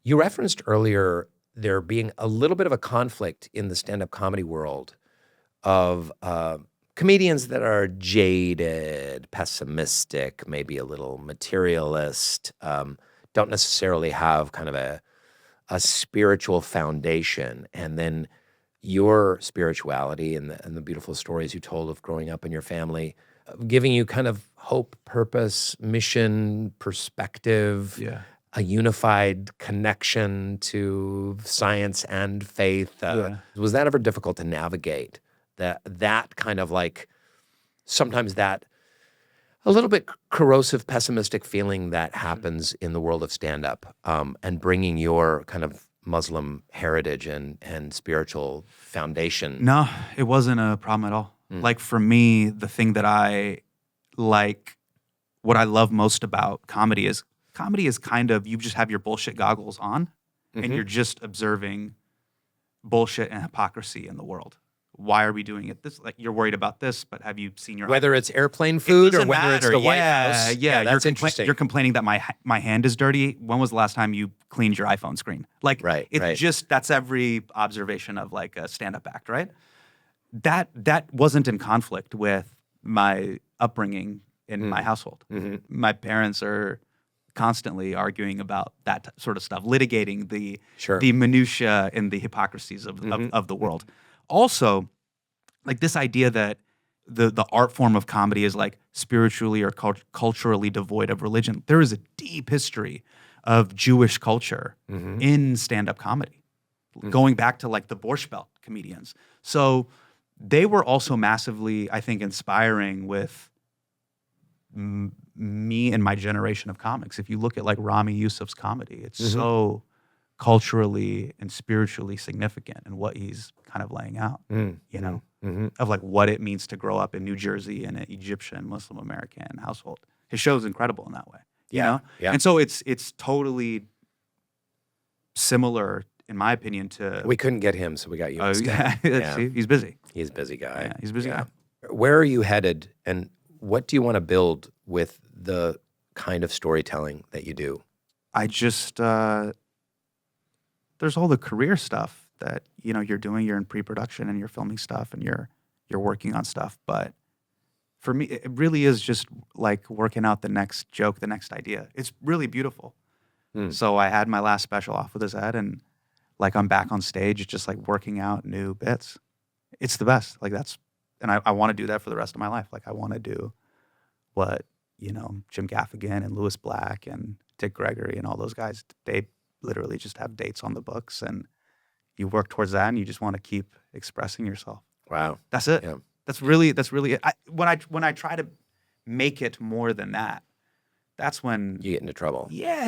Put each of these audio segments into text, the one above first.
You referenced earlier there being a little bit of a conflict in the stand-up comedy world of comedians that are jaded, pessimistic, maybe a little materialist, don't necessarily have kind of a spiritual foundation, and then your spirituality and the beautiful stories you told of growing up in your family, giving you kind of hope, purpose, mission, perspective, a unified connection to science and faith. Was that ever difficult to navigate? That kind of like sometimes that a little bit corrosive, pessimistic feeling that happens in the world of stand-up, and bringing your kind of Muslim heritage and spiritual foundation. No, it wasn't a problem at all. Like for me, the thing that I like, what I love most about comedy is kind of, you just have your bullshit goggles on and you're just observing bullshit and hypocrisy in the world. Why are we doing it? This, like, you're worried about this, but have you seen your whether it's airplane food or whether it's the White House? Yeah, that's interesting. You're complaining that my hand is dirty. When was the last time you cleaned your iPhone screen? Like, just that's every observation of like a stand-up act, right? That wasn't in conflict with my upbringing in my household. My parents are constantly arguing about that sort of stuff, litigating the minutia and the hypocrisies of the world. Also, like this idea that the art form of comedy is like spiritually or culturally devoid of religion. There is a deep history of Jewish culture in stand-up comedy, going back to like the Borscht Belt comedians. So they were also massively, I think, inspiring with me and my generation of comics. If you look at like Rami Youssef's comedy, it's so culturally and spiritually significant in what he's kind of laying out, you know, of like what it means to grow up in New Jersey in an Egyptian Muslim American household. His show is incredible in that way, you know? And so it's totally similar, in my opinion, to... We couldn't get him, so we got you. See, he's busy. He's a busy guy. Yeah, he's a busy guy. Where are you headed, and what do you want to build with the kind of storytelling that you do? I just... there's all the career stuff that, you know, you're doing. You're in pre-production and you're filming stuff and you're working on stuff. But for me, it really is just like working out the next joke, the next idea. It's really beautiful. So I had my last special off with his head, and like I'm back on stage, just like working out new bits. It's the best. Like and I want to do that for the rest of my life. Like I want to do what, you know, Jim Gaffigan and Louis Black and Dick Gregory and all those guys, they literally just have dates on the books, and you work towards that, and you just want to keep expressing yourself. Wow, that's it. Yeah. That's really it. When I try to make it more than that, that's when you get into trouble. Yeah,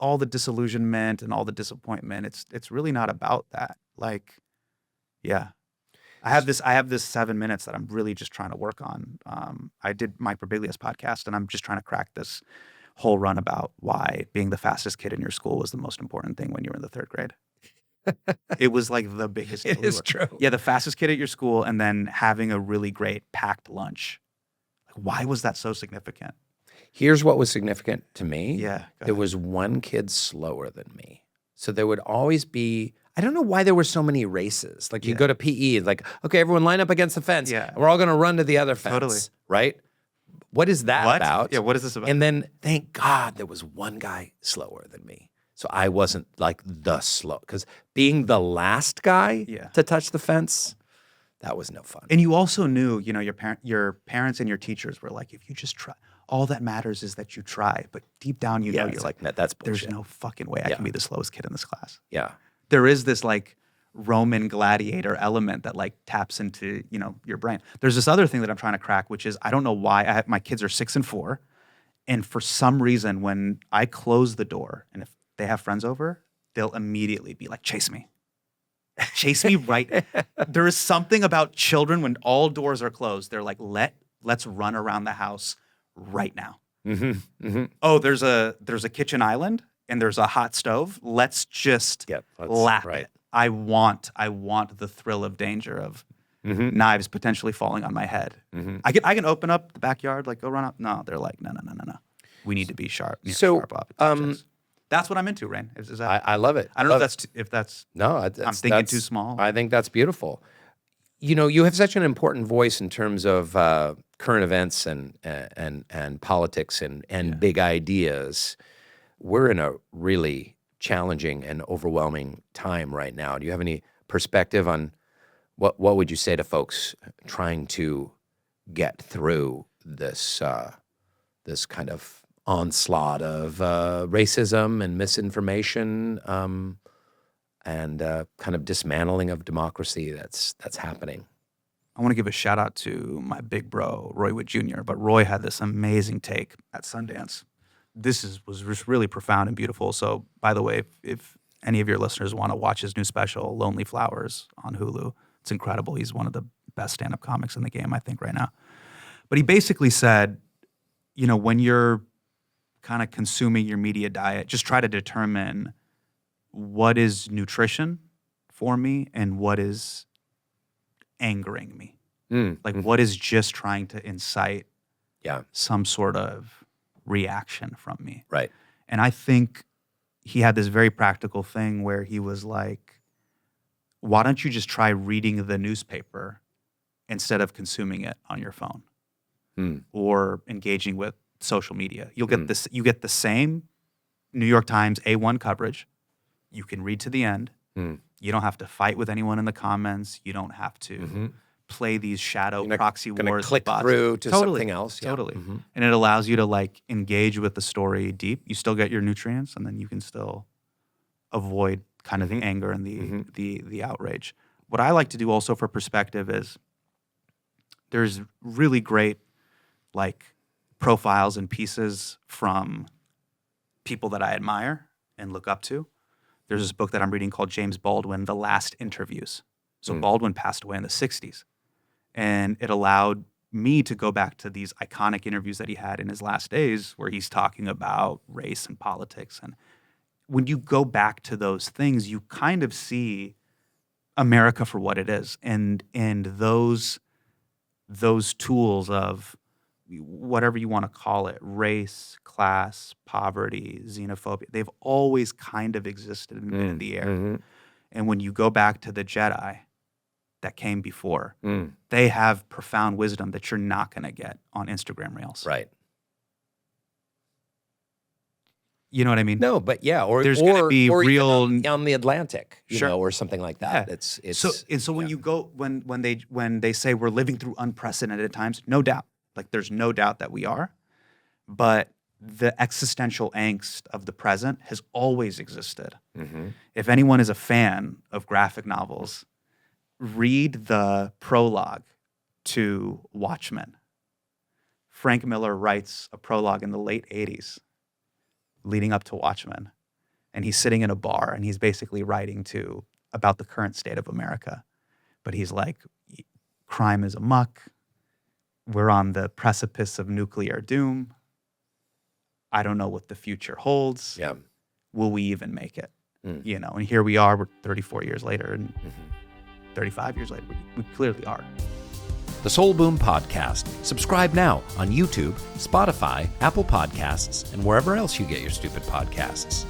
all the disillusionment and all the disappointment. It's really not about that. Like, yeah, I have this 7 minutes that I'm really just trying to work on. I did Mike Birbiglia's podcast, and I'm just trying to crack this whole run about why being the fastest kid in your school was the most important thing when you were in the third grade. It was like the biggest. It is true. Yeah, the fastest kid at your school, and then having a really great packed lunch. Like, why was that so significant? Here's what was significant to me. Yeah. There was one kid slower than me. So there would always be, I don't know why there were so many races. Like you go to PE, and like, okay, everyone line up against the fence. Yeah. And we're all going to run to the other fence. Totally. Right? What is that about? Yeah, what is this about? And then, thank God, there was one guy slower than me. So I wasn't like the slow, because being the last guy to touch the fence, that was no fun. And you also knew, you know, your parents and your teachers were like, if you just try, all that matters is that you try. But deep down, you know, you're like, that's bullshit. There's no fucking way I can be the slowest kid in this class. Yeah. There is this like Roman gladiator element that like taps into, you know, your brain. There's this other thing that I'm trying to crack, which is, I don't know why my kids are 6 and 4. And for some reason, when I close the door and if they have friends over, they'll immediately be like, chase me. Chase me right. There is something about children when all doors are closed. They're like, let's run around the house right now. Oh, there's a kitchen island and there's a hot stove. Let's just lap it. I want the thrill of danger of knives potentially falling on my head. I can open up the backyard, like go run up. No, they're like, no. We need to be sharp. So, sharp That's what I'm into, Rainn. Is that? I love it. I don't know if that's. No, I'm thinking too small. I think that's beautiful. You have such an important voice in terms of current events and politics and big ideas. We're in a really challenging and overwhelming time right now. Do you have any perspective on what would you say to folks trying to get through this this kind of onslaught of racism and misinformation and kind of dismantling of democracy that's happening? I want to give a shout out to my big bro, Roy Wood Jr., but Roy had this amazing take at Sundance. Was just really profound and beautiful. So, by the way, if any of your listeners want to watch his new special, Lonely Flowers, on Hulu, it's incredible. He's one of the best stand-up comics in the game, I think, right now. But he basically said, when you're kind of consuming your media diet, just try to determine what is nutrition for me and what is angering me. What is just trying to incite some sort of reaction from me. Right. And I think he had this very practical thing where he was like, why don't you just try reading the newspaper instead of consuming it on your phone or engaging with social media? You'll get this. You get the same New York Times A1 coverage. You can read to the end. You don't have to fight with anyone in the comments. You don't have to play these shadow proxy wars. Click bots. through to something else. Totally. And it allows you to engage with the story deep. You still get your nutrients, and then you can still avoid kind of the anger and the outrage. What I like to do also for perspective is there's really great profiles and pieces from people that I admire and look up to. There's this book that I'm reading called James Baldwin, The Last Interviews. So Baldwin passed away in the 60s. And it allowed me to go back to these iconic interviews that he had in his last days where he's talking about race and politics. And when you go back to those things, you kind of see America for what it is. And those tools of whatever you want to call it, race, class, poverty, xenophobia, they've always kind of existed and been in the air. And when you go back to the Jedi that came before, they have profound wisdom that you're not going to get on Instagram Reels. Right. You know what I mean? No, but there's going to be real on the Atlantic, or something like that. Yeah. So when you go when they say we're living through unprecedented times, no doubt. There's no doubt that we are, but the existential angst of the present has always existed. If anyone is a fan of graphic novels, read the prologue to Watchmen. Frank Miller writes a prologue in the late 80s leading up to Watchmen, and he's sitting in a bar, and he's basically writing about the current state of America. But he's like, crime is amok. We're on the precipice of nuclear doom. I don't know what the future holds. Yeah. Will we even make it? And here we are, we're 34 years later, and 35 years later, we clearly are. The Soul Boom Podcast. Subscribe now on YouTube, Spotify, Apple Podcasts, and wherever else you get your stupid podcasts.